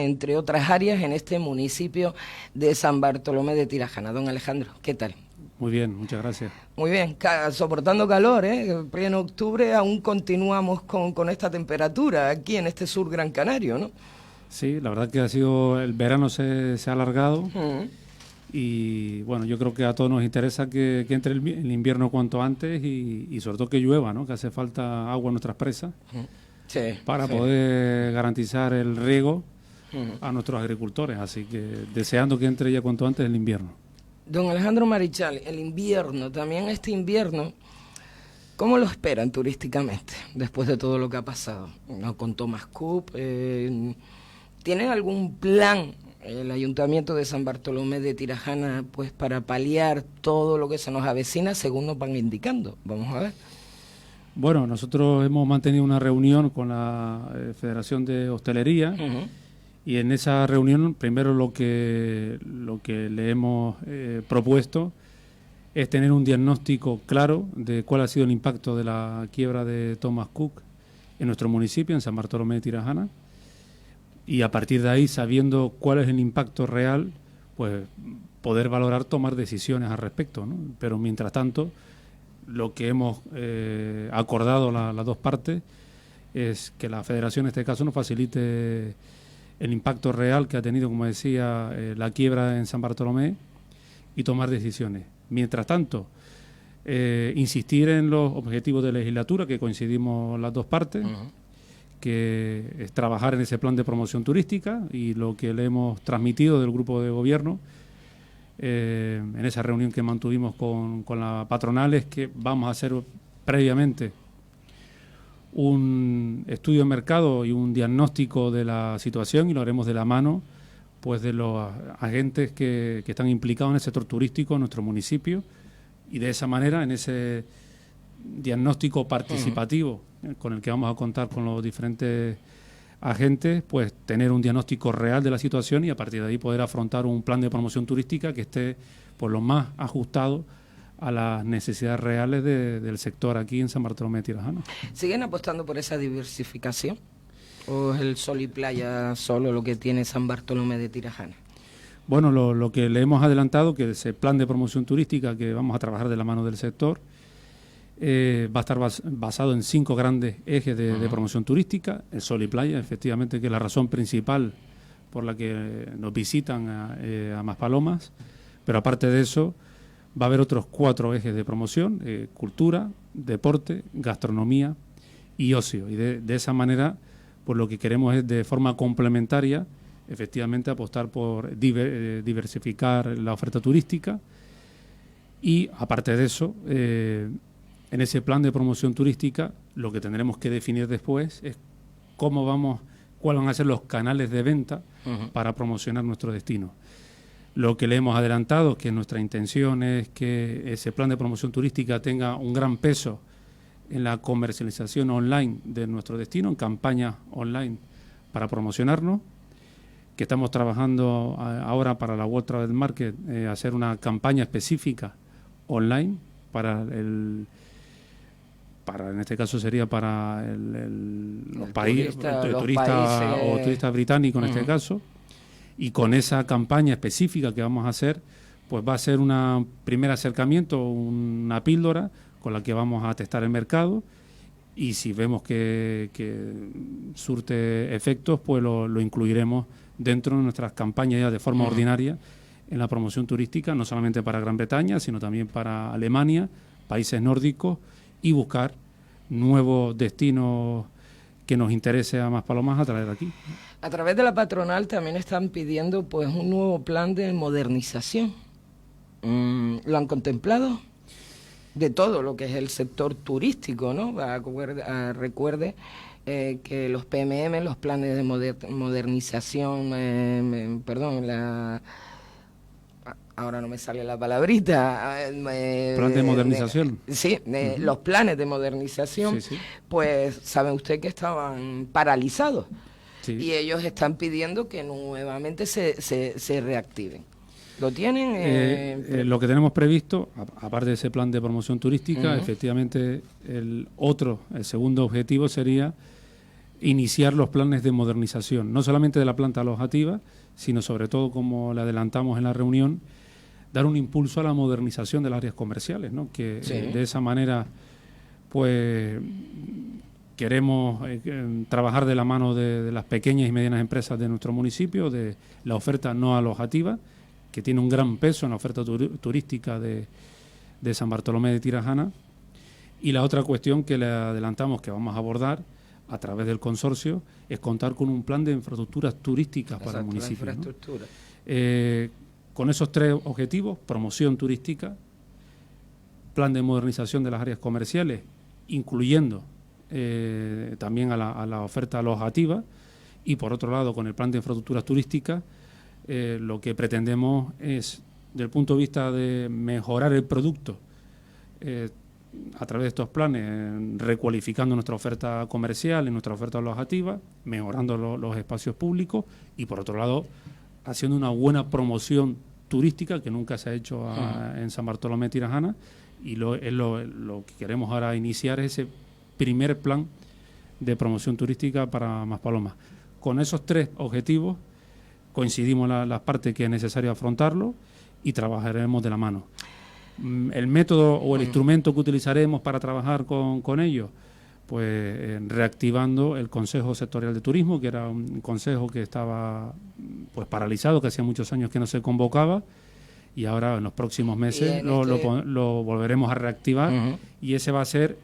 entre otras áreas, en este municipio de San Bartolomé de Tirajana. Don Alejandro, ¿qué tal? Muy bien, muchas gracias. Muy bien, soportando calor, ¿eh? En pleno octubre aún continuamos con esta temperatura aquí en este sur Gran Canario, ¿no? Sí, la verdad que el verano se ha alargado y bueno, yo creo que a todos nos interesa que entre el invierno cuanto antes y sobre todo que llueva, ¿no? Que hace falta agua en nuestras presas para poder garantizar el riego a nuestros agricultores, así que deseando que entre ya cuanto antes el invierno. Don Alejandro Marichal, el invierno, también este invierno, ¿cómo lo esperan turísticamente después de todo lo que ha pasado? ¿No? Con Thomas Cook, ¿tienen algún plan el Ayuntamiento de San Bartolomé de Tirajana pues para paliar todo lo que se nos avecina según nos van indicando? Vamos a ver. Bueno, nosotros hemos mantenido una reunión con la Federación de Hostelería y en esa reunión primero lo que le hemos propuesto es tener un diagnóstico claro de cuál ha sido el impacto de la quiebra de Thomas Cook en nuestro municipio, en San Bartolomé de Tirajana, y a partir de ahí, sabiendo cuál es el impacto real, pues poder valorar, tomar decisiones al respecto, ¿no? Pero mientras tanto, lo que hemos acordado las dos partes es que la Federación en este caso nos facilite el impacto real que ha tenido, como decía, la quiebra en San Bartolomé y tomar decisiones. Mientras tanto, insistir en los objetivos de legislatura, que coincidimos las dos partes, que es trabajar en ese plan de promoción turística y lo que le hemos transmitido del grupo de gobierno en esa reunión que mantuvimos con la patronal es que vamos a hacer previamente un estudio de mercado y un diagnóstico de la situación y lo haremos de la mano pues de los agentes que están implicados en el sector turístico en nuestro municipio y de esa manera en ese diagnóstico participativo con el que vamos a contar con los diferentes agentes, pues tener un diagnóstico real de la situación y a partir de ahí poder afrontar un plan de promoción turística que esté por lo más ajustado a las necesidades reales del sector aquí en San Bartolomé de Tirajana. ¿Siguen apostando por esa diversificación? ¿O es el sol y playa solo lo que tiene San Bartolomé de Tirajana? Bueno, lo que le hemos adelantado, que ese plan de promoción turística que vamos a trabajar de la mano del sector, va a estar basado en 5 grandes ejes de promoción turística. El sol y playa, efectivamente, que es la razón principal por la que nos visitan a Maspalomas, pero aparte de eso va a haber otros 4 ejes de promoción: cultura, deporte, gastronomía y ocio. Y de esa manera, pues lo que queremos es de forma complementaria, efectivamente, apostar por diversificar la oferta turística y aparte de eso, en ese plan de promoción turística, lo que tendremos que definir después es cuáles van a ser los canales de venta para promocionar nuestro destino. Lo que le hemos adelantado, que nuestra intención es que ese plan de promoción turística tenga un gran peso en la comercialización online de nuestro destino, en campañas online para promocionarnos, que estamos trabajando ahora para la World Travel Market, hacer una campaña específica online en este caso sería para los países, el turista o turista británico en este caso, y con esa campaña específica que vamos a hacer, pues va a ser un primer acercamiento, una píldora con la que vamos a testar el mercado y si vemos que surte efectos, pues lo incluiremos dentro de nuestras campañas ya de forma ordinaria en la promoción turística, no solamente para Gran Bretaña, sino también para Alemania, países nórdicos, y buscar nuevos destinos que nos interese a Maspalomas a traer aquí. A través de la patronal también están pidiendo pues un nuevo plan de modernización. ¿Lo han contemplado? De todo lo que es el sector turístico, ¿no? Recuerde que los PMM, los planes de modernización, ahora no me sale la palabrita. ¿Plan de modernización? Los planes de modernización, pues saben usted que estaban paralizados y ellos están pidiendo que nuevamente se reactiven. ¿Lo tienen? Lo que tenemos previsto, aparte de ese plan de promoción turística, efectivamente el segundo objetivo sería iniciar los planes de modernización, no solamente de la planta alojativa, sino sobre todo, como le adelantamos en la reunión, dar un impulso a la modernización de las áreas comerciales, ¿no? Que de esa manera, pues, queremos trabajar de la mano de las pequeñas y medianas empresas de nuestro municipio, de la oferta no alojativa, que tiene un gran peso en la oferta turística de San Bartolomé de Tirajana. Y la otra cuestión que le adelantamos que vamos a abordar a través del consorcio es contar con un plan de infraestructuras turísticas para el municipio, ¿no? Con esos tres objetivos: promoción turística, plan de modernización de las áreas comerciales, incluyendo también a la oferta alojativa, y por otro lado, con el plan de infraestructuras turísticas, lo que pretendemos es, desde el punto de vista de mejorar el producto, a través de estos planes, recualificando nuestra oferta comercial y nuestra oferta alojativa, mejorando los espacios públicos y, por otro lado, haciendo una buena promoción turística que nunca se ha hecho en San Bartolomé de Tirajana, y lo que queremos ahora iniciar es ese primer plan de promoción turística para Maspalomas. Con esos tres objetivos coincidimos las partes que es necesario afrontarlo y trabajaremos de la mano. El método o el instrumento que utilizaremos para trabajar con ellos, pues reactivando el Consejo Sectorial de Turismo, que era un consejo que estaba pues paralizado, que hacía muchos años que no se convocaba, y ahora en los próximos meses lo volveremos a reactivar, y ese va a ser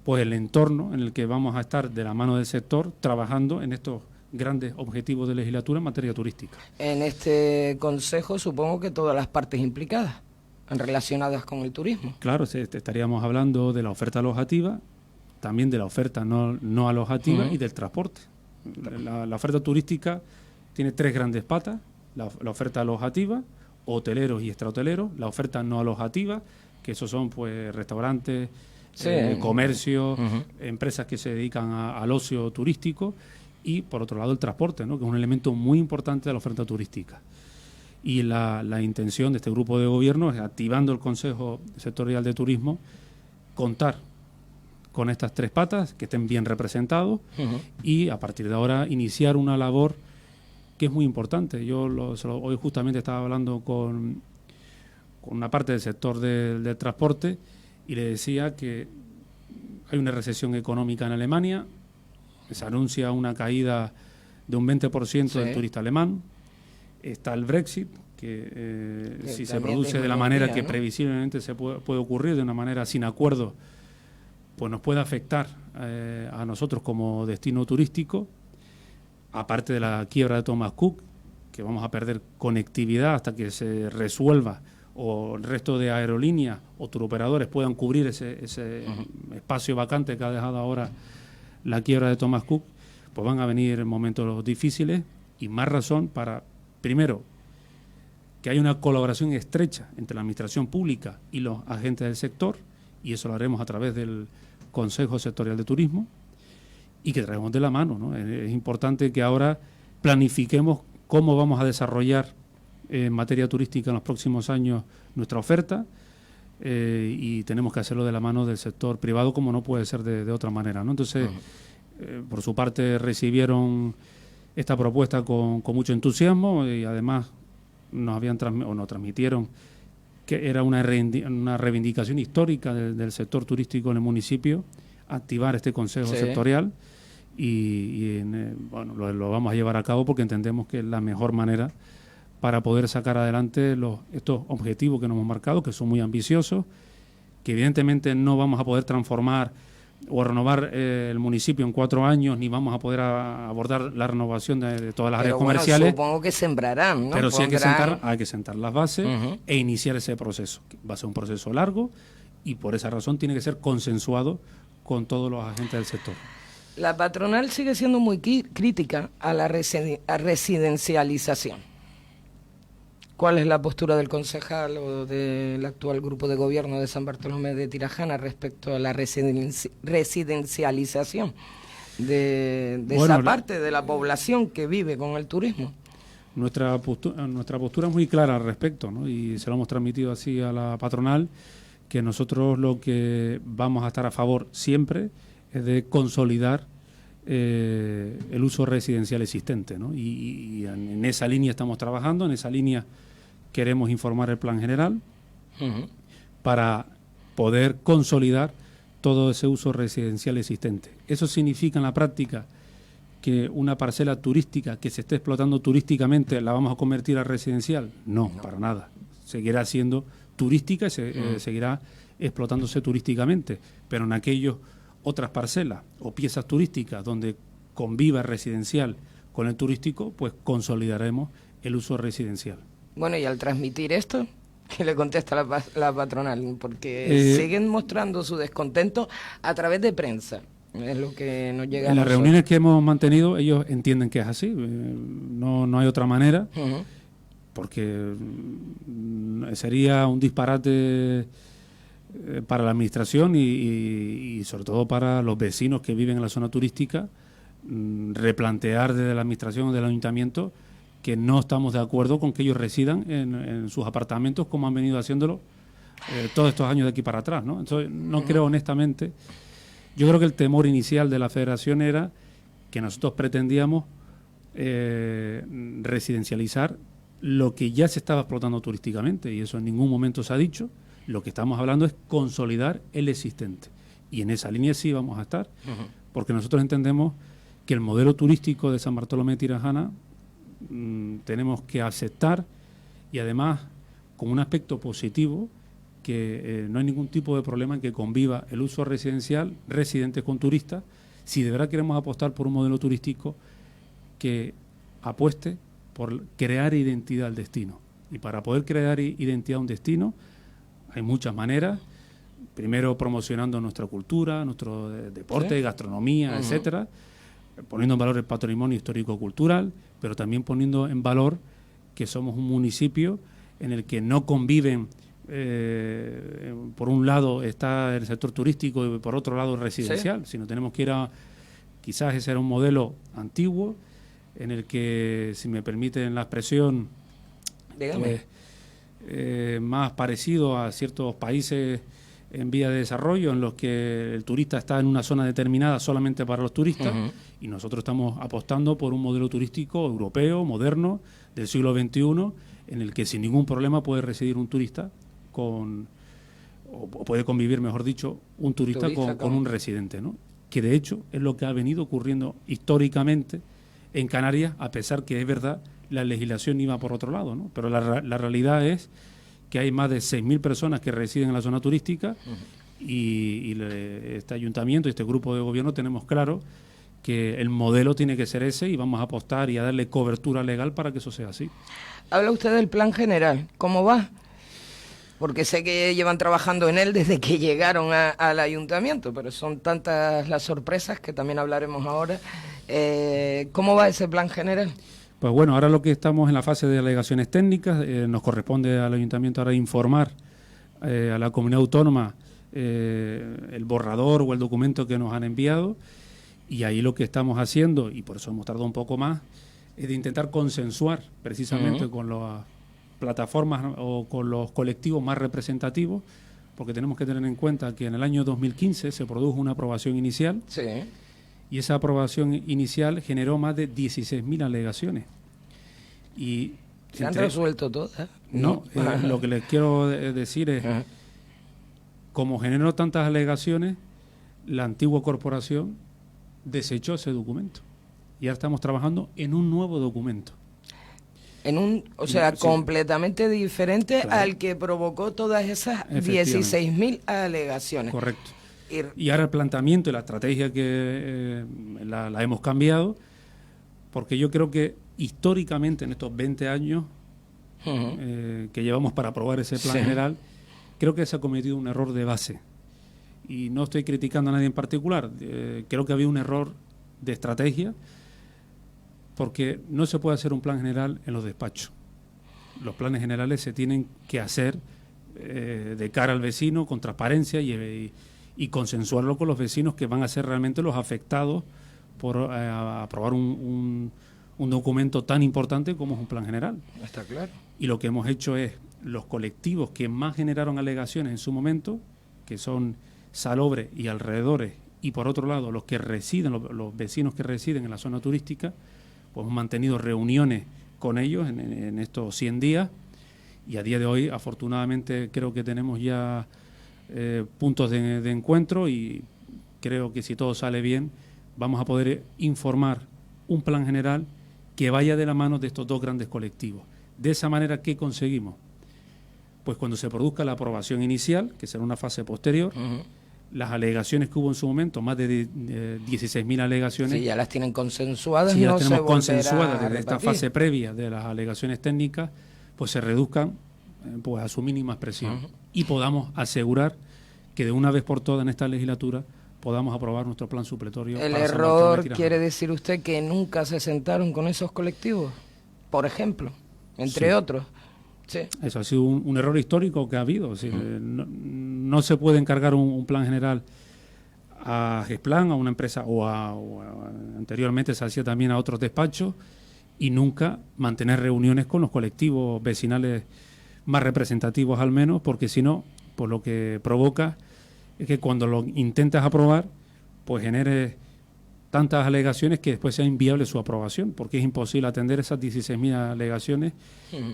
pues el entorno en el que vamos a estar de la mano del sector trabajando en estos grandes objetivos de legislatura en materia turística. En este consejo supongo que todas las partes implicadas relacionadas con el turismo. Claro, estaríamos hablando de la oferta alojativa, también de la oferta no alojativa y del transporte. La oferta turística tiene tres grandes patas: la oferta alojativa, hoteleros y extrahoteleros; la oferta no alojativa, que esos son pues restaurantes, comercio, empresas que se dedican al ocio turístico; y por otro lado el transporte, ¿no? Que es un elemento muy importante de la oferta turística. Y la intención de este grupo de gobierno es, activando el Consejo Sectorial de Turismo, contar con estas tres patas, que estén bien representados, y a partir de ahora iniciar una labor que es muy importante. Yo hoy justamente estaba hablando con una parte del sector del transporte, y le decía que hay una recesión económica en Alemania, se anuncia una caída de un 20% del turista alemán. Está el Brexit, que si se produce de la manera que previsiblemente se puede ocurrir, de una manera sin acuerdo, pues nos puede afectar a nosotros como destino turístico, aparte de la quiebra de Thomas Cook, que vamos a perder conectividad hasta que se resuelva, o el resto de aerolíneas o turoperadores puedan cubrir ese espacio vacante que ha dejado ahora la quiebra de Thomas Cook. Pues van a venir momentos difíciles, y más razón para, primero, que haya una colaboración estrecha entre la administración pública y los agentes del sector, y eso lo haremos a través del Consejo Sectorial de Turismo, y que traigamos de la mano, ¿no? Es importante que ahora planifiquemos cómo vamos a desarrollar en materia turística en los próximos años nuestra oferta, y tenemos que hacerlo de la mano del sector privado, como no puede ser de otra manera, ¿no? Entonces, por su parte, recibieron esta propuesta con mucho entusiasmo, y además nos transmitieron que era una reivindicación histórica del sector turístico en el municipio, activar este consejo sectorial, y lo vamos a llevar a cabo porque entendemos que es la mejor manera para poder sacar adelante estos objetivos que nos hemos marcado, que son muy ambiciosos, que evidentemente no vamos a poder transformar o renovar el municipio en 4 años, ni vamos a poder abordar la renovación de todas las áreas comerciales. Supongo que sembrarán, ¿no? Pero sí hay que sentar las bases e iniciar ese proceso. Va a ser un proceso largo, y por esa razón tiene que ser consensuado con todos los agentes del sector. La patronal sigue siendo muy crítica a la residencialización. ¿Cuál es la postura del concejal o del actual grupo de gobierno de San Bartolomé de Tirajana respecto a la residencialización de esa parte de la población que vive con el turismo? Nuestra postura es muy clara al respecto, ¿no? Y se lo hemos transmitido así a la patronal, que nosotros lo que vamos a estar a favor siempre es de consolidar el uso residencial existente, ¿no? Y en esa línea estamos trabajando, en esa línea queremos informar el plan general para poder consolidar todo ese uso residencial existente. Eso significa en la práctica que una parcela turística que se esté explotando turísticamente la vamos a convertir a residencial. No, para nada. Seguirá siendo turística y seguirá explotándose turísticamente, pero en aquellos otras parcelas o piezas turísticas donde conviva residencial con el turístico, pues consolidaremos el uso residencial. Bueno, y al transmitir esto, ¿qué le contesta la patronal? Porque siguen mostrando su descontento a través de prensa. Es lo que nos llega en las reuniones que hemos mantenido, ellos entienden que es así. No hay otra manera, porque sería un disparate para la administración y sobre todo para los vecinos que viven en la zona turística, replantear desde la administración o del ayuntamiento que no estamos de acuerdo con que ellos residan en sus apartamentos como han venido haciéndolo todos estos años de aquí para atrás, ¿no? Entonces, no creo honestamente. Yo creo que el temor inicial de la Federación era que nosotros pretendíamos residencializar lo que ya se estaba explotando turísticamente, y eso en ningún momento se ha dicho. Lo que estamos hablando es consolidar el existente. Y en esa línea sí vamos a estar, porque nosotros entendemos que el modelo turístico de San Bartolomé de Tirajana tenemos que aceptar, y además con un aspecto positivo, que no hay ningún tipo de problema en que conviva el uso residencial, residentes con turistas, si de verdad queremos apostar por un modelo turístico que apueste por crear identidad al destino. Y para poder crear identidad a un destino hay muchas maneras. Primero promocionando nuestra cultura, nuestro deporte, gastronomía, etcétera, poniendo en valor el patrimonio histórico-cultural, pero también poniendo en valor que somos un municipio en el que no conviven, por un lado está el sector turístico y por otro lado el residencial, sino tenemos que ir a, quizás ese era un modelo antiguo, en el que, si me permiten la expresión, más parecido a ciertos países en vía de desarrollo, en los que el turista está en una zona determinada solamente para los turistas, y nosotros estamos apostando por un modelo turístico europeo, moderno, del siglo XXI, en el que sin ningún problema puede residir un turista o puede convivir, mejor dicho, un turista con un residente, ¿no? Que de hecho es lo que ha venido ocurriendo históricamente en Canarias, a pesar que es verdad la legislación iba por otro lado, ¿no? Pero la realidad es que hay más de 6.000 personas que residen en la zona turística y este ayuntamiento y este grupo de gobierno tenemos claro que el modelo tiene que ser ese y vamos a apostar y a darle cobertura legal para que eso sea así. Habla usted del plan general, ¿cómo va? Porque sé que llevan trabajando en él desde que llegaron al ayuntamiento, pero son tantas las sorpresas que también hablaremos ahora. ¿Cómo va ese plan general? Pues bueno, ahora lo que estamos en la fase de alegaciones técnicas, nos corresponde al ayuntamiento ahora informar a la comunidad autónoma el borrador o el documento que nos han enviado, y ahí lo que estamos haciendo, y por eso hemos tardado un poco más, es de intentar consensuar precisamente con las plataformas o con los colectivos más representativos, porque tenemos que tener en cuenta que en el año 2015 se produjo una aprobación inicial. Sí. Y esa aprobación inicial generó más de 16.000 alegaciones. Y ¿se han resuelto todas? No, lo que les quiero decir es, como generó tantas alegaciones, la antigua corporación desechó ese documento. Y ahora estamos trabajando en un nuevo documento. O sea, completamente diferente al que provocó todas esas 16.000 alegaciones. Correcto. Y ahora el planteamiento y la estrategia que la hemos cambiado, porque yo creo que históricamente en estos 20 años que llevamos para aprobar ese plan general, creo que se ha cometido un error de base. Y no estoy criticando a nadie en particular, creo que había un error de estrategia, porque no se puede hacer un plan general en los despachos. Los planes generales se tienen que hacer de cara al vecino, con transparencia y consensuarlo con los vecinos, que van a ser realmente los afectados por aprobar un documento tan importante como es un plan general. Está claro. Y lo que hemos hecho es, los colectivos que más generaron alegaciones en su momento, que son Salobre y alrededores y por otro lado los que residen, los vecinos que residen en la zona turística, pues hemos mantenido reuniones con ellos en estos 100 días y a día de hoy afortunadamente creo que tenemos ya puntos de encuentro y creo que si todo sale bien vamos a poder informar un plan general que vaya de la mano de estos dos grandes colectivos. De esa manera, ¿qué conseguimos? Pues cuando se produzca la aprobación inicial, que será una fase posterior, las alegaciones que hubo en su momento, más de 16.000 alegaciones. Sí, ya las tienen consensuadas. Si ya no las tenemos se consensuadas desde repetir. esta fase previa de las alegaciones técnicas, pues se reduzcan pues a su mínima expresión y podamos asegurar que de una vez por todas en esta legislatura podamos aprobar nuestro plan supletorio. El para San error, Bartolomé Tirajana. ¿quiere decir usted que nunca se sentaron con esos colectivos? Por ejemplo, entre otros. Sí. Eso ha sido un error histórico que ha habido. Es decir, no se puede encargar un plan general a Gesplan, a una empresa, o anteriormente se hacía también a otros despachos, y nunca mantener reuniones con los colectivos vecinales más representativos al menos, porque si no, pues lo que provoca es que cuando lo intentas aprobar, pues genere tantas alegaciones que después sea inviable su aprobación, porque es imposible atender esas 16.000 alegaciones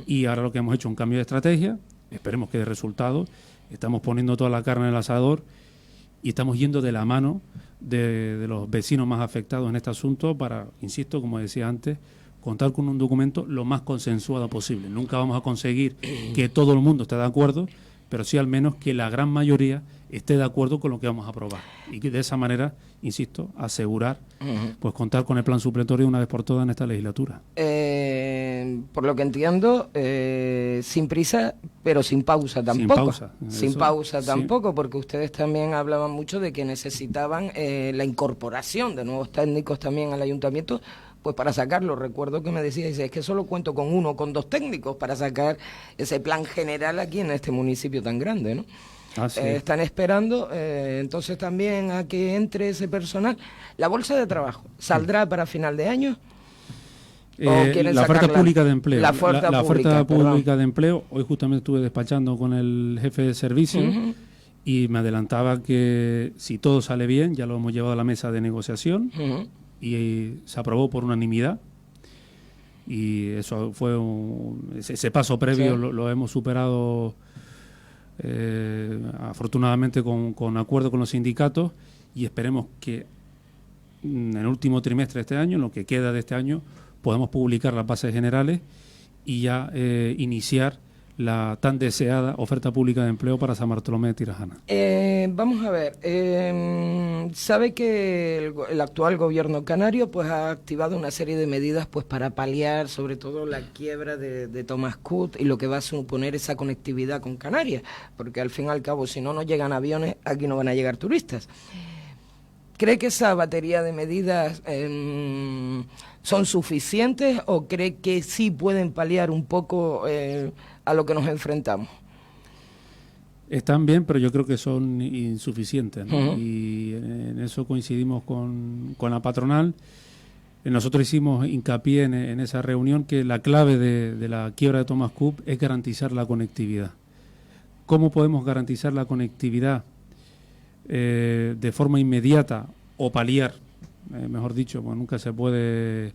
y ahora lo que hemos hecho es un cambio de estrategia, esperemos que dé resultado, estamos poniendo toda la carne en el asador y estamos yendo de la mano de los vecinos más afectados en este asunto para, insisto, como decía antes, contar con un documento lo más consensuado posible. Nunca vamos a conseguir que todo el mundo esté de acuerdo, pero sí al menos que la gran mayoría esté de acuerdo con lo que vamos a aprobar. Y que de esa manera, insisto, asegurar, pues contar con el plan supletorio una vez por todas en esta legislatura. Por lo que entiendo, sin prisa, pero sin pausa tampoco. Sin pausa. Sin pausa tampoco, sí. porque ustedes también hablaban mucho de que necesitaban la incorporación de nuevos técnicos también al ayuntamiento, pues para sacarlo. Recuerdo que me decía, dice, es que solo cuento con 1 o con 2 técnicos para sacar ese plan general aquí en este municipio tan grande, ¿no? Están esperando entonces también a que entre ese personal. ¿La bolsa de trabajo saldrá para final de año? La oferta pública de empleo. La oferta pública de empleo. Hoy justamente estuve despachando con el jefe de servicio y me adelantaba que si todo sale bien, ya lo hemos llevado a la mesa de negociación y se aprobó por unanimidad. Y eso fue ese paso previo, lo hemos superado afortunadamente con acuerdo con los sindicatos y esperemos que en el último trimestre de este año, en lo que queda de este año, podamos publicar las bases generales y ya iniciar la tan deseada oferta pública de empleo para San Bartolomé de Tirajana. Vamos a ver, sabe que el actual gobierno canario pues ha activado una serie de medidas pues para paliar sobre todo la quiebra de Thomas Cook y lo que va a suponer esa conectividad con Canarias, porque al fin y al cabo si no nos llegan aviones, aquí no van a llegar turistas. ¿Cree que esa batería de medidas son suficientes o cree que sí pueden paliar un poco a lo que nos enfrentamos? Están bien, pero yo creo que son insuficientes, ¿no? Y en eso coincidimos con la patronal. Nosotros hicimos hincapié en esa reunión que la clave de la quiebra de Thomas Cook es garantizar la conectividad. ¿Cómo podemos garantizar la conectividad de forma inmediata o paliar? Mejor dicho, pues nunca se puede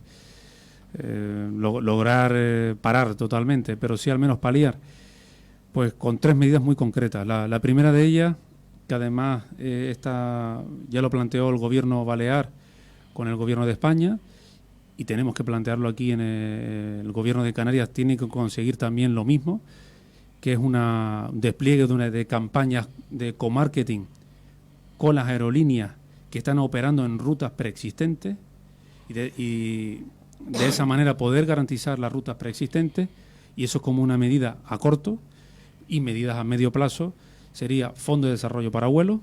lograr parar totalmente, pero sí al menos paliar. Pues con 3 medidas muy concretas. La primera de ellas, que además ya lo planteó el gobierno balear con el gobierno de España, y tenemos que plantearlo aquí en el gobierno de Canarias, tiene que conseguir también lo mismo, que es un despliegue de campañas de comarketing con las aerolíneas que están operando en rutas preexistentes y de esa manera poder garantizar las rutas preexistentes, y eso como una medida a corto, y medidas a medio plazo sería Fondo de Desarrollo para Vuelos,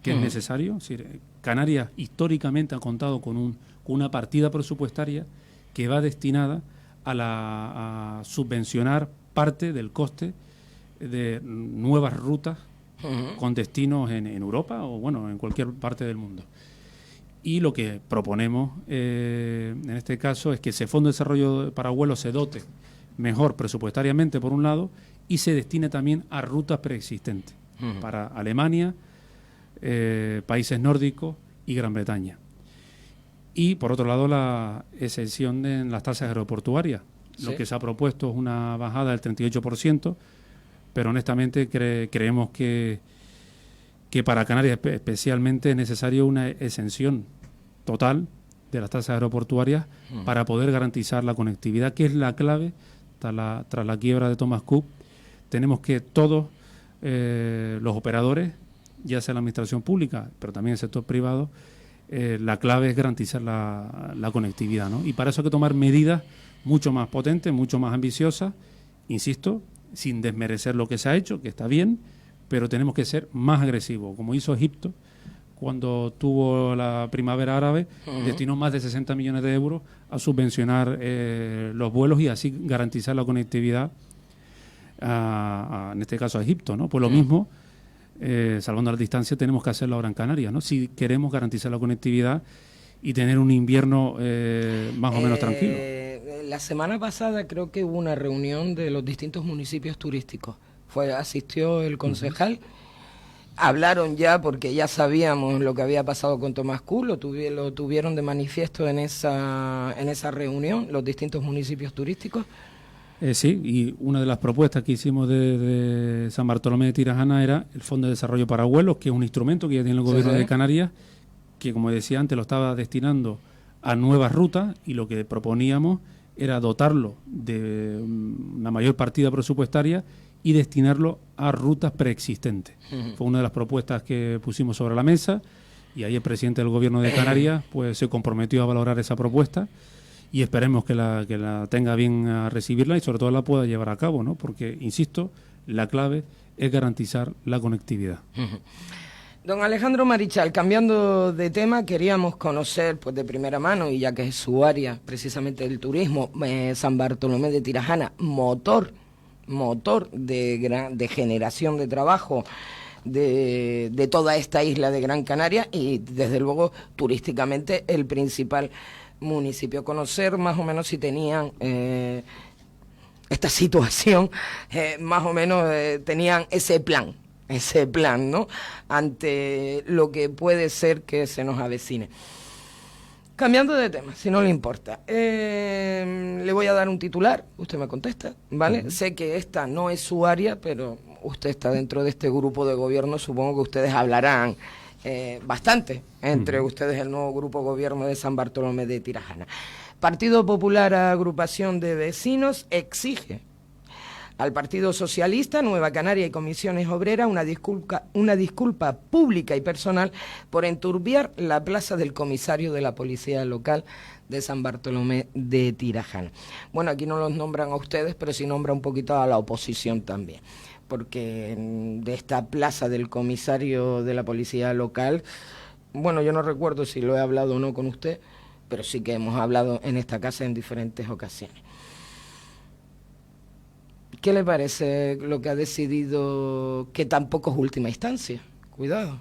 que es necesario. Es decir, Canarias históricamente ha contado con una partida presupuestaria que va destinada a subvencionar parte del coste de nuevas rutas con destinos en Europa o bueno en cualquier parte del mundo. Y lo que proponemos en este caso es que ese Fondo de Desarrollo para Vuelos se dote mejor presupuestariamente por un lado y se destine también a rutas preexistentes para Alemania, países nórdicos y Gran Bretaña. Y, por otro lado, la exención en las tasas aeroportuarias. ¿Sí? Lo que se ha propuesto es una bajada del 38%, pero honestamente creemos que para Canarias especialmente es necesario una exención total de las tasas aeroportuarias para poder garantizar la conectividad, que es la clave tras la quiebra de Thomas Cook. Tenemos que todos los operadores, ya sea la administración pública, pero también el sector privado, la clave es garantizar la conectividad, ¿no? Y para eso hay que tomar medidas mucho más potentes, mucho más ambiciosas, insisto, sin desmerecer lo que se ha hecho, que está bien, pero tenemos que ser más agresivos, como hizo Egipto cuando tuvo la primavera árabe, destinó más de 60 millones de euros a subvencionar los vuelos y así garantizar la conectividad, en este caso a Egipto, ¿no? Pues lo mismo, salvando la distancia, tenemos que hacerlo ahora en Canarias, ¿no? Si queremos garantizar la conectividad y tener un invierno más o menos tranquilo. La semana pasada creo que hubo una reunión de los distintos municipios turísticos. Asistió el concejal. Hablaron ya, porque ya sabíamos lo que había pasado con Thomas Cook, lo tuvieron de manifiesto en esa reunión, los distintos municipios turísticos. Sí, y una de las propuestas que hicimos de San Bartolomé de Tirajana era el Fondo de Desarrollo para Vuelos, que es un instrumento que ya tiene el gobierno de Canarias, que, como decía antes, lo estaba destinando a nuevas rutas, y lo que proponíamos era dotarlo de una mayor partida presupuestaria y destinarlo a rutas preexistentes. Fue una de las propuestas que pusimos sobre la mesa, y ahí el presidente del gobierno de Canarias pues se comprometió a valorar esa propuesta, y esperemos que la tenga bien a recibirla y sobre todo la pueda llevar a cabo, ¿no? Porque, insisto, la clave es garantizar la conectividad. Don Alejandro Marichal, cambiando de tema, queríamos conocer pues de primera mano, y ya que es su área precisamente del turismo, San Bartolomé de Tirajana, motor de generación de trabajo de toda esta isla de Gran Canaria, y desde luego turísticamente el principal municipio. Conocer más o menos si tenían esta situación, más o menos tenían ese plan, ¿no?, ante lo que puede ser que se nos avecine. Cambiando de tema, si no le importa, le voy a dar un titular, usted me contesta, ¿vale? Sé que esta no es su área, pero usted está dentro de este grupo de gobierno, supongo que ustedes hablarán bastante entre ustedes, el nuevo grupo gobierno de San Bartolomé de Tirajana. Partido Popular, agrupación de vecinos, exige al Partido Socialista, Nueva Canaria y Comisiones Obreras una disculpa pública y personal por enturbiar la plaza del comisario de la Policía Local de San Bartolomé de Tirajana. Bueno, aquí no los nombran a ustedes, pero sí nombra un poquito a la oposición también, porque de esta plaza del comisario de la Policía Local, bueno, yo no recuerdo si lo he hablado o no con usted, pero sí que hemos hablado en esta casa en diferentes ocasiones. ¿Qué le parece lo que ha decidido, que tampoco es última instancia? Cuidado.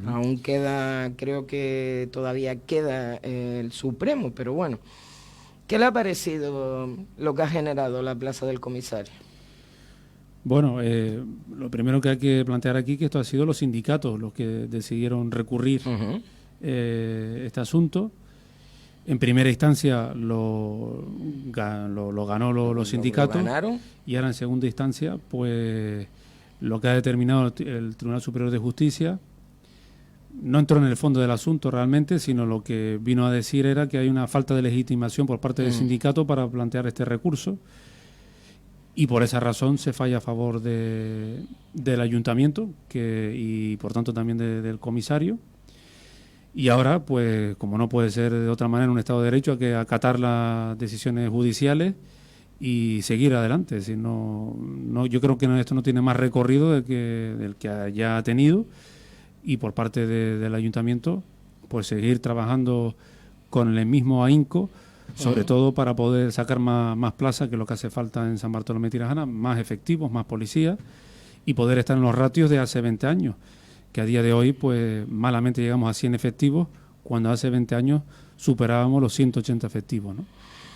Aún queda, creo que todavía queda el Supremo, pero bueno. ¿Qué le ha parecido lo que ha generado la plaza del comisario? Bueno, lo primero que hay que plantear aquí es que esto ha sido los sindicatos los que decidieron recurrir este asunto. En primera instancia lo ganó los sindicatos, y ahora en segunda instancia pues lo que ha determinado el Tribunal Superior de Justicia no entró en el fondo del asunto realmente, sino lo que vino a decir era que hay una falta de legitimación por parte del sindicato para plantear este recurso, y por esa razón se falla a favor del ayuntamiento y por tanto también del comisario. Y ahora, pues, como no puede ser de otra manera en un Estado de Derecho, hay que acatar las decisiones judiciales y seguir adelante. Si no, yo creo que esto no tiene más recorrido del que ya ha tenido, y por parte del Ayuntamiento, pues seguir trabajando con el mismo ahínco, sobre todo para poder sacar más plazas, que es lo que hace falta en San Bartolomé de Tirajana, más efectivos, más policías, y poder estar en los ratios de hace 20 años. Que a día de hoy, pues malamente llegamos a 100 efectivos, cuando hace 20 años superábamos los 180 efectivos, ¿no?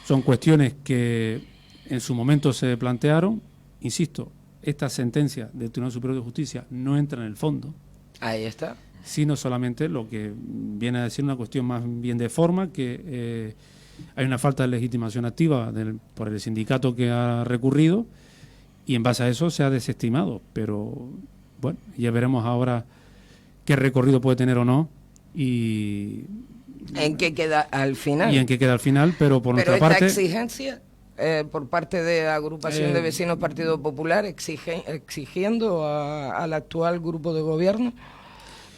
Son cuestiones que en su momento se plantearon. Insisto, esta sentencia del Tribunal Superior de Justicia no entra en el fondo. Ahí está. sino solamente lo que viene a decir una cuestión más bien de forma, que hay una falta de legitimación activa por el sindicato que ha recurrido, y en base a eso se ha desestimado. Pero bueno, ya veremos ahora qué recorrido puede tener o no, y ¿en qué queda al final? Pero por nuestra esta parte... exigencia por parte de Agrupación de Vecinos Partido Popular exigiendo al actual grupo de gobierno,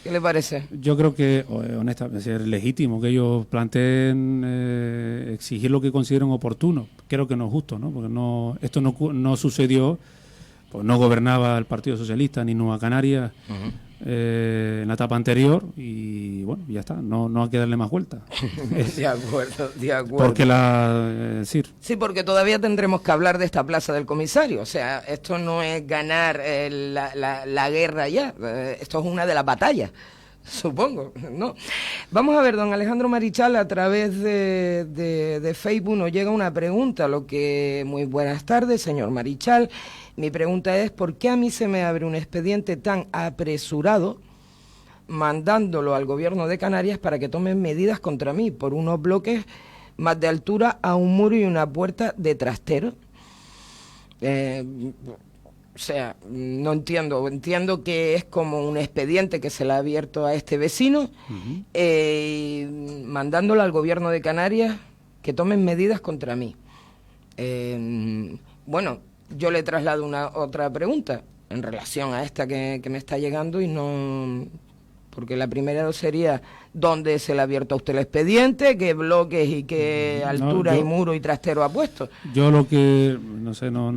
¿qué le parece? Yo creo que, honestamente, es legítimo que ellos planteen exigir lo que consideren oportuno. Creo que no es justo, ¿no? Porque esto no sucedió, pues no gobernaba el Partido Socialista ni Nueva Canarias en la etapa anterior, y bueno, ya está, no hay que darle más vuelta. De acuerdo. Porque sí, porque todavía tendremos que hablar de esta plaza del comisario. O sea, esto no es ganar la guerra ya, esto es una de las batallas, supongo, ¿no? Vamos a ver, don Alejandro Marichal, a través de Facebook nos llega una pregunta, muy buenas tardes, señor Marichal. Mi pregunta es, ¿por qué a mí se me abre un expediente tan apresurado mandándolo al gobierno de Canarias para que tomen medidas contra mí por unos bloques más de altura a un muro y una puerta de trastero? O sea, no entiendo que es como un expediente que se le ha abierto a este vecino, mandándolo al gobierno de Canarias que tomen medidas contra mí. Bueno, yo le traslado otra pregunta en relación a esta que me está llegando, y no... Porque la primera sería, ¿dónde se le ha abierto a usted el expediente? ¿Qué bloques y qué altura y muro y trastero ha puesto? Yo lo que, no sé, no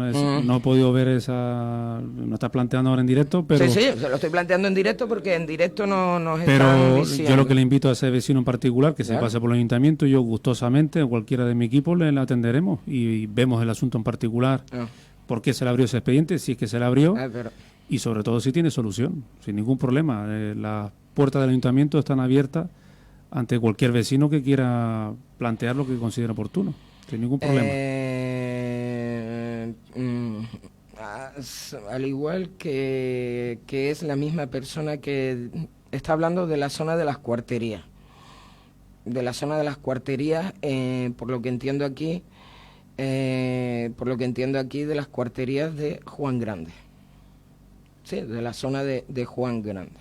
he podido ver no está planteando ahora en directo, pero... Sí, se lo estoy planteando en directo porque en directo no nos están diciendo. Yo lo que le invito a ese vecino en particular, que se pase por el ayuntamiento, yo gustosamente, o cualquiera de mi equipo, le atenderemos y vemos el asunto en particular, por qué se le abrió ese expediente, si es que se le abrió, y sobre todo si tiene solución, sin ningún problema. Las puertas del ayuntamiento están abiertas ante cualquier vecino que quiera plantear lo que considere oportuno, sin ningún problema. Al igual que es la misma persona que está hablando de la zona de las cuarterías. De la zona de las cuarterías, por lo que entiendo aquí, de las cuarterías de Juan Grande. Sí, de la zona de Juan Grande.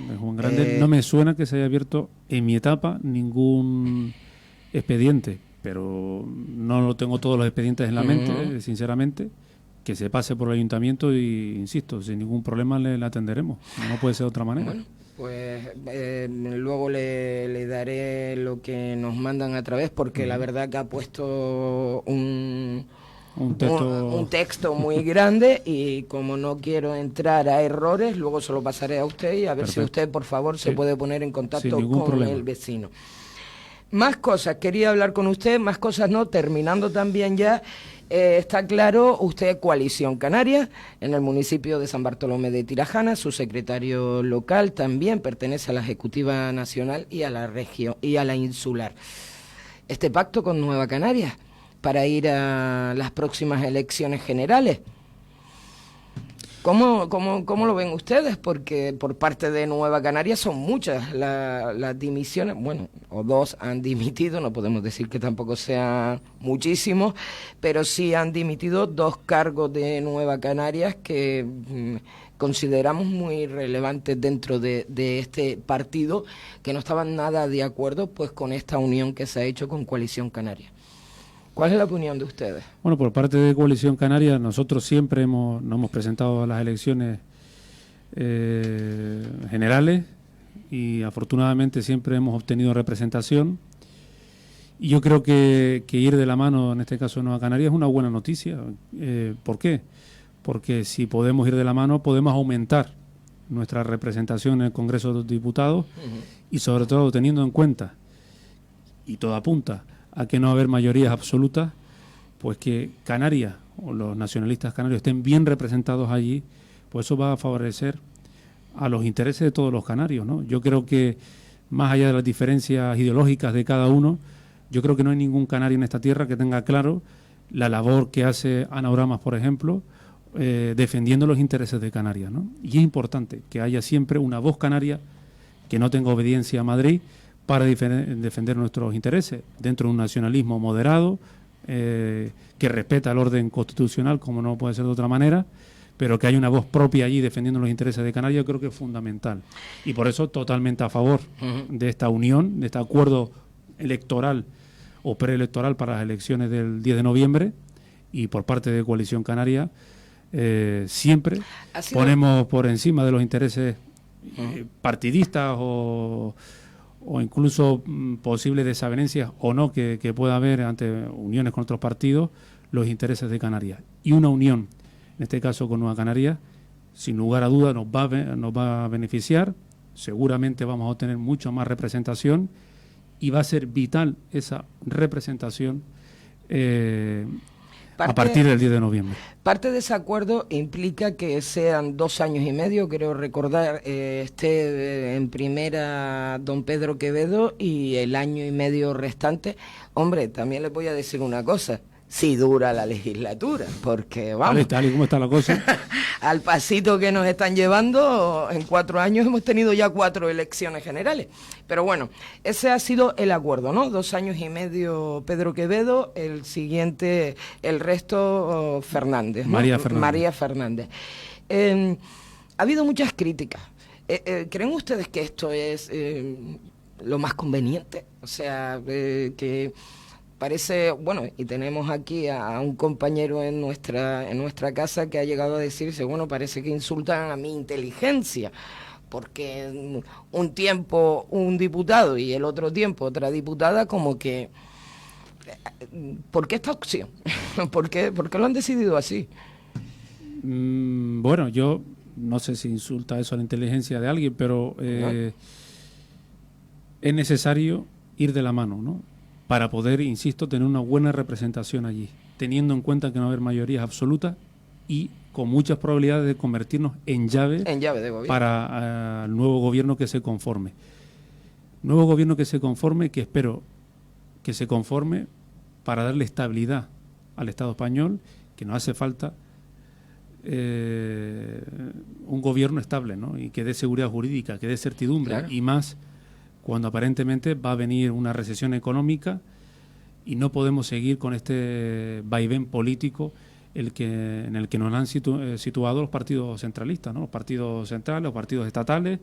De Juan Grande no me suena que se haya abierto en mi etapa ningún expediente, pero no lo tengo todos los expedientes en la mente, sinceramente. Que se pase por el ayuntamiento y, insisto, sin ningún problema le atenderemos. No puede ser de otra manera. Bueno, pues luego le daré lo que nos mandan a través, porque la verdad que ha puesto un texto muy grande, y como no quiero entrar a errores, luego se lo pasaré a usted y a ver si usted, por favor, se puede poner en contacto con el vecino. Más cosas, quería hablar con usted, más cosas no, terminando también ya. Está claro, usted Coalición Canaria, en el municipio de San Bartolomé de Tirajana, su secretario local también pertenece a la Ejecutiva Nacional y a la región y a la insular. Este pacto con Nueva Canarias para ir a las próximas elecciones generales, ¿cómo lo ven ustedes? Porque por parte de Nueva Canarias son muchas las dimisiones, bueno, o dos han dimitido, no podemos decir que tampoco sean muchísimos, pero sí han dimitido 2 cargos de Nueva Canarias que consideramos muy relevantes dentro de este partido, que no estaban nada de acuerdo pues con esta unión que se ha hecho con Coalición Canaria. ¿Cuál es la opinión de ustedes? Bueno, por parte de Coalición Canaria, nosotros siempre nos hemos presentado a las elecciones generales, y afortunadamente siempre hemos obtenido representación. Y yo creo que ir de la mano, en este caso de Nueva Canarias, es una buena noticia. ¿Por qué? Porque si podemos ir de la mano, podemos aumentar nuestra representación en el Congreso de los Diputados, y sobre todo teniendo en cuenta, y todo apunta a que no va a haber mayorías absolutas, pues que Canarias o los nacionalistas canarios estén bien representados allí, pues eso va a favorecer a los intereses de todos los canarios, ¿no? Yo creo que, más allá de las diferencias ideológicas de cada uno, yo creo que no hay ningún canario en esta tierra que tenga claro la labor que hace Ana Oramas, por ejemplo, defendiendo los intereses de Canarias, ¿no? Y es importante que haya siempre una voz canaria que no tenga obediencia a Madrid para defender nuestros intereses dentro de un nacionalismo moderado, que respeta el orden constitucional, como no puede ser de otra manera, pero que hay una voz propia allí defendiendo los intereses de Canarias. Yo creo que es fundamental. Y por eso totalmente a favor de esta unión, de este acuerdo electoral o preelectoral para las elecciones del 10 de noviembre, y por parte de Coalición Canaria siempre ponemos por encima de los intereses partidistas o incluso posibles desavenencias o no que pueda haber ante uniones con otros partidos, los intereses de Canarias. Y una unión, en este caso con Nueva Canarias, sin lugar a dudas nos va a beneficiar. Seguramente vamos a obtener mucha más representación y va a ser vital esa representación a partir del 10 de noviembre. Parte de ese acuerdo implica que sean 2 años y medio, creo recordar, esté en primera don Pedro Quevedo y el año y medio restante. Hombre, también les voy a decir una cosa, si dura la legislatura, porque vamos... Tal y como está la cosa. Al pasito que nos están llevando, en 4 años hemos tenido ya 4 elecciones generales. Pero bueno, ese ha sido el acuerdo, ¿no? 2 años y medio Pedro Quevedo, el siguiente, el resto Fernández, ¿no? María Fernández. Ha habido muchas críticas. ¿Creen ustedes que esto es lo más conveniente? O sea, que... Parece, bueno, y tenemos aquí a un compañero en nuestra casa que ha llegado a decirse, bueno, parece que insultan a mi inteligencia, porque un tiempo un diputado y el otro tiempo otra diputada, como que, ¿por qué esta opción? ¿Por qué lo han decidido así? Bueno, yo no sé si insulta eso a la inteligencia de alguien, pero es necesario ir de la mano, ¿no? Para poder, insisto, tener una buena representación allí, teniendo en cuenta que no va a haber mayorías absolutas y con muchas probabilidades de convertirnos en llave de gobierno para el nuevo gobierno que se conforme. Nuevo gobierno que se conforme, que espero que se conforme para darle estabilidad al Estado español, que nos hace falta un gobierno estable, ¿no? Y que dé seguridad jurídica, que dé certidumbre, claro. Y más cuando aparentemente va a venir una recesión económica y no podemos seguir con este vaivén político en el que nos han situado los partidos centralistas, ¿no? Los partidos centrales, los partidos estatales,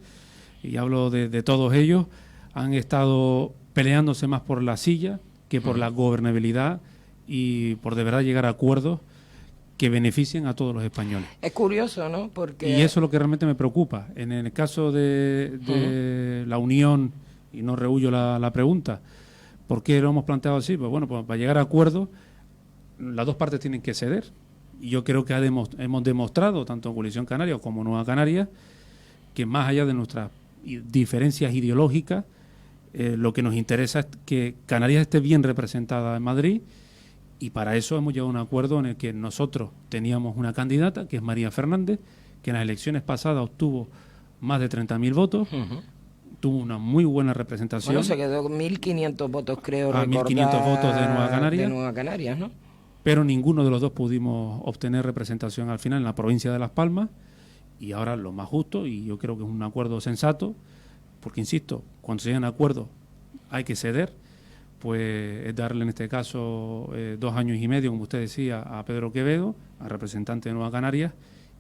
y hablo de todos ellos, han estado peleándose más por la silla que por la gobernabilidad y por de verdad llegar a acuerdos que beneficien a todos los españoles. Es curioso, ¿no? Porque... Y eso es lo que realmente me preocupa. En el caso de la unión, y no rehuyo la pregunta, ¿por qué lo hemos planteado así? Pues bueno, pues para llegar a acuerdos, las dos partes tienen que ceder. Y yo creo que hemos demostrado, tanto en Coalición Canaria como Nueva Canarias, que más allá de nuestras diferencias ideológicas, lo que nos interesa es que Canarias esté bien representada en Madrid, y para eso hemos llegado a un acuerdo en el que nosotros teníamos una candidata, que es María Fernández, que en las elecciones pasadas obtuvo más de 30.000 votos, tuvo una muy buena representación. Bueno, se quedó con 1.500 votos, creo recordar. 1.500 votos de Nueva Canarias. De Nueva Canarias, ¿no? Pero ninguno de los dos pudimos obtener representación al final en la provincia de Las Palmas, y ahora lo más justo, y yo creo que es un acuerdo sensato, porque insisto, cuando se llegan a acuerdos hay que ceder, pues es darle en este caso 2 años y medio, como usted decía, a Pedro Quevedo, al representante de Nueva Canarias,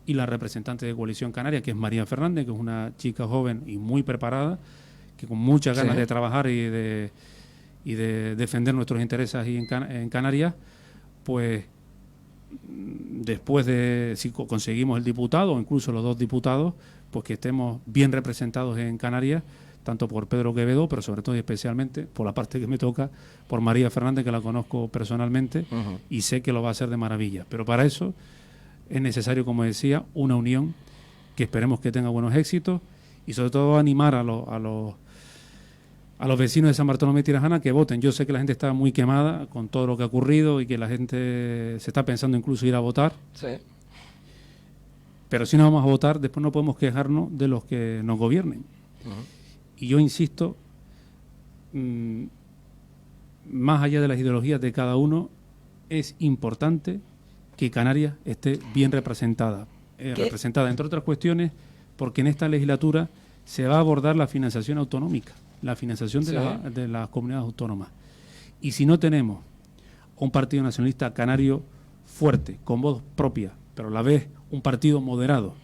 y la representante de Coalición Canaria, que es María Fernández, que es una chica joven y muy preparada, que con muchas ganas de trabajar y de defender nuestros intereses ahí en Canarias, pues después de, si conseguimos el diputado o incluso los 2 diputados, pues que estemos bien representados en Canarias, tanto por Pedro Quevedo, pero sobre todo y especialmente por la parte que me toca, por María Fernández, que la conozco personalmente y sé que lo va a hacer de maravilla. Pero para eso es necesario, como decía, una unión que esperemos que tenga buenos éxitos, y sobre todo animar a los vecinos de San Bartolomé de Tirajana que voten. Yo sé que la gente está muy quemada con todo lo que ha ocurrido y que la gente se está pensando incluso ir a votar. Sí. Pero si no vamos a votar, después no podemos quejarnos de los que nos gobiernen. Y yo insisto, más allá de las ideologías de cada uno, es importante que Canarias esté bien representada. Representada, entre otras cuestiones, porque en esta legislatura se va a abordar la financiación autonómica, la financiación de las comunidades autónomas. Y si no tenemos un partido nacionalista canario fuerte, con voz propia, pero a la vez un partido moderado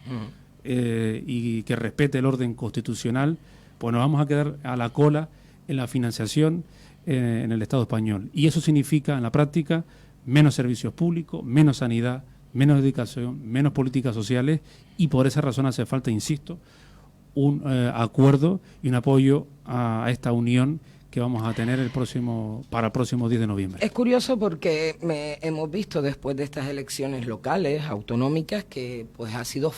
y que respete el orden constitucional, pues nos vamos a quedar a la cola en la financiación en el Estado español. Y eso significa, en la práctica, menos servicios públicos, menos sanidad, menos educación, menos políticas sociales, y por esa razón hace falta, insisto, un acuerdo y un apoyo a esta unión que vamos a tener para el próximo 10 de noviembre. Es curioso porque hemos visto después de estas elecciones locales, autonómicas, que pues ha sido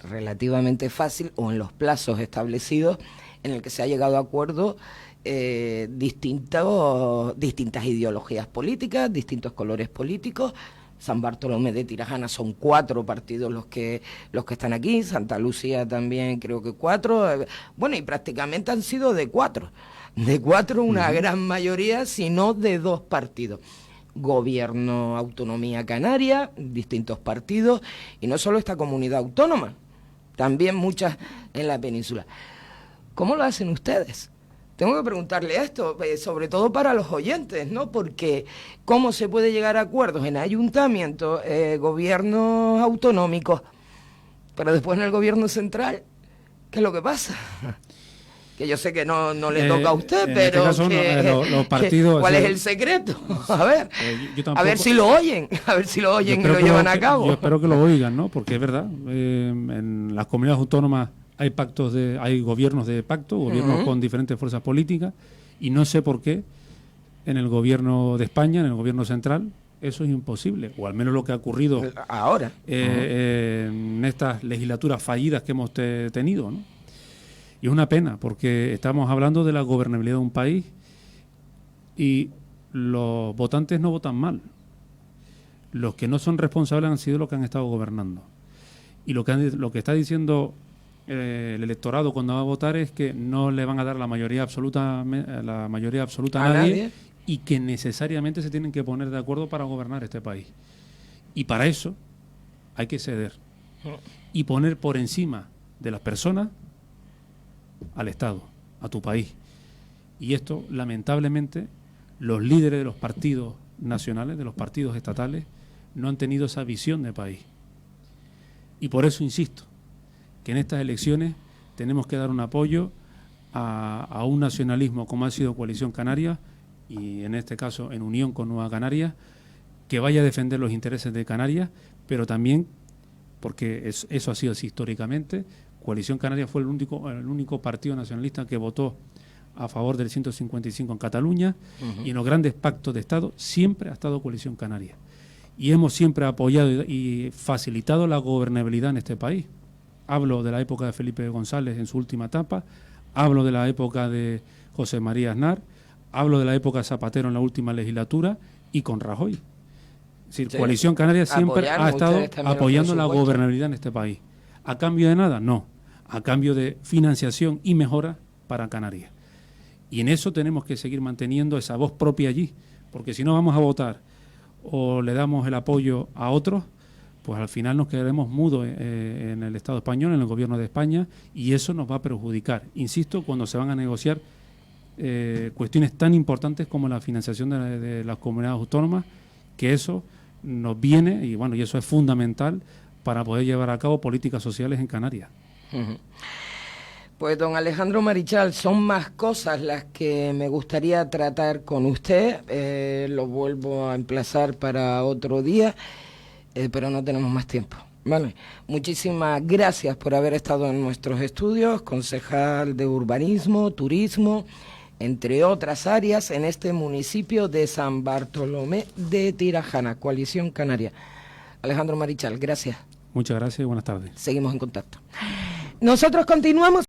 relativamente fácil, o en los plazos establecidos, en el que se ha llegado a acuerdos distintas ideologías políticas, distintos colores políticos. San Bartolomé de Tirajana son 4 partidos los que están aquí, Santa Lucía también creo que 4, bueno, y prácticamente han sido de 4 una gran mayoría, si no de 2 partidos. Gobierno, Autonomía Canaria, distintos partidos, y no solo esta comunidad autónoma, también muchas en la península. ¿Cómo lo hacen ustedes? Tengo que preguntarle esto, sobre todo para los oyentes, ¿no? Porque ¿cómo se puede llegar a acuerdos en ayuntamientos, gobiernos autonómicos, pero después en el gobierno central? ¿Qué es lo que pasa? Que yo sé que no le toca a usted, pero este caso, los partidos, ¿cuál es el secreto? A ver, a ver si lo oyen, y lo llevan a cabo. Yo espero que lo oigan, ¿no? Porque es verdad, en las comunidades autónomas hay gobiernos de pacto, gobiernos con diferentes fuerzas políticas, y no sé por qué en el gobierno de España, en el gobierno central, eso es imposible, o al menos lo que ha ocurrido ahora en estas legislaturas fallidas que hemos tenido, ¿no? Y es una pena, porque estamos hablando de la gobernabilidad de un país y los votantes no votan mal. Los que no son responsables han sido los que han estado gobernando. Y lo que está diciendo el electorado cuando va a votar es que no le van a dar la mayoría absoluta a nadie, y que necesariamente se tienen que poner de acuerdo para gobernar este país. Y para eso hay que ceder y poner por encima de las personas al Estado, a tu país. Y esto, lamentablemente, los líderes de los partidos nacionales, de los partidos estatales, no han tenido esa visión de país. Y por eso insisto que en estas elecciones tenemos que dar un apoyo a un nacionalismo como ha sido Coalición Canaria, y en este caso en unión con Nueva Canarias, que vaya a defender los intereses de Canarias, pero también, porque eso ha sido así históricamente, Coalición Canaria fue el único partido nacionalista que votó a favor del 155 en Cataluña, y en los grandes pactos de Estado siempre ha estado Coalición Canaria. Y hemos siempre apoyado y facilitado la gobernabilidad en este país. Hablo de la época de Felipe González en su última etapa, hablo de la época de José María Aznar, hablo de la época de Zapatero en la última legislatura y con Rajoy. Es decir, sí, Coalición Canaria siempre ha estado apoyando la gobernabilidad en este país. ¿A cambio de nada? No. A cambio de financiación y mejora para Canarias. Y en eso tenemos que seguir manteniendo esa voz propia allí, porque si no vamos a votar o le damos el apoyo a otros, pues al final nos quedaremos mudos en el Estado español, en el gobierno de España, y eso nos va a perjudicar. Insisto, cuando se van a negociar cuestiones tan importantes como la financiación de las comunidades autónomas, que eso nos viene, y bueno, y eso es fundamental para poder llevar a cabo políticas sociales en Canarias. Pues don Alejandro Marichal, son más cosas las que me gustaría tratar con usted, lo vuelvo a emplazar para otro día, pero no tenemos más tiempo. Vale. Muchísimas gracias por haber estado en nuestros estudios, concejal de urbanismo, turismo, entre otras áreas, en este municipio de San Bartolomé de Tirajana, Coalición Canaria. Alejandro Marichal, gracias. Muchas gracias y buenas tardes. Seguimos en contacto. Nosotros continuamos.